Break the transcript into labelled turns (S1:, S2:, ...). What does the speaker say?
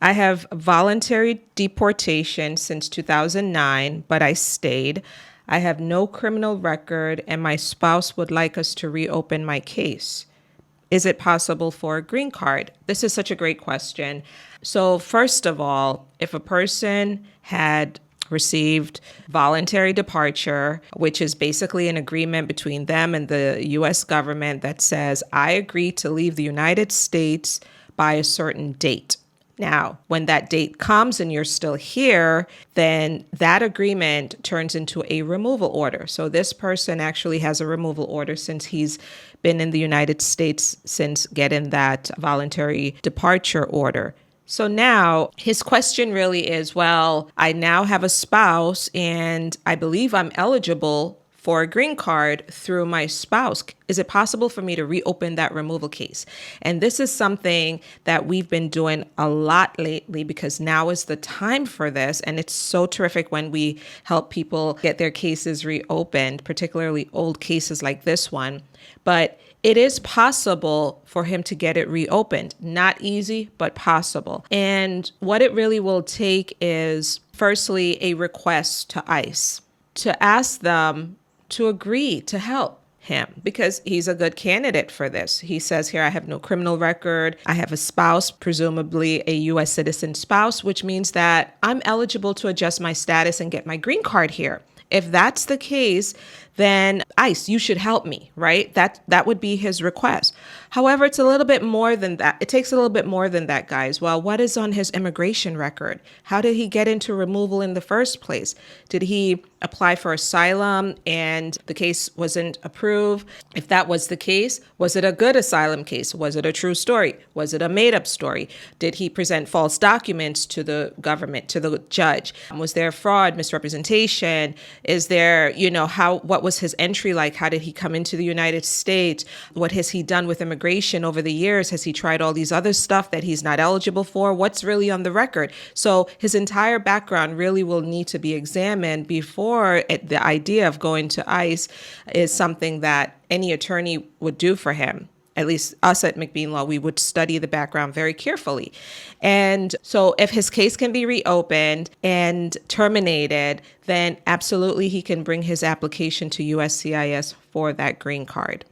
S1: I have voluntary deportation since 2009, but I stayed. I have no criminal record, and my spouse would like us to reopen my case. Is it possible for a green card? This is such a great question. So, first of all, if a person had received voluntary departure, which is basically an agreement between them and the US government that says, I agree to leave the United States by a certain date. Now, when that date comes and you're still here, then that agreement turns into a removal order. So this person actually has a removal order since he's been in the United States since getting that voluntary departure order. So now his question really is, well, I now have a spouse and I believe I'm eligible for a green card through my spouse. Is it possible for me to reopen that removal case? And this is something that we've been doing a lot lately because now is the time for this. And it's so terrific when we help people get their cases reopened, particularly old cases like this one. But it is possible for him to get it reopened. Not easy, but possible. And what it really will take is, firstly, a request to ICE to ask them to agree to help him because he's a good candidate for this. He says here, I have no criminal record. I have a spouse, presumably a U.S. citizen spouse, which means that I'm eligible to adjust my status and get my green card here. If that's the case, then ICE, you should help me, right? That would be his request. However, it's a little bit more than that. It takes a little bit more than that, guys. Well, what is on his immigration record? How did he get into removal in the first place? Did he apply for asylum and the case wasn't approved? If that was the case, was it a good asylum case? Was it a true story? Was it a made-up story? Did he present false documents to the government, to the judge? Was there fraud, misrepresentation? Is there, what was his entry like? How did he come into the United States? What has he done with immigration over the years? Has he tried all these other stuff that he's not eligible for? What's really on the record? So his entire background really will need to be examined before the idea of going to ICE is something that any attorney would do for him. At least us at McBean Law, we would study the background very carefully. And so if his case can be reopened and terminated, then absolutely he can bring his application to USCIS for that green card.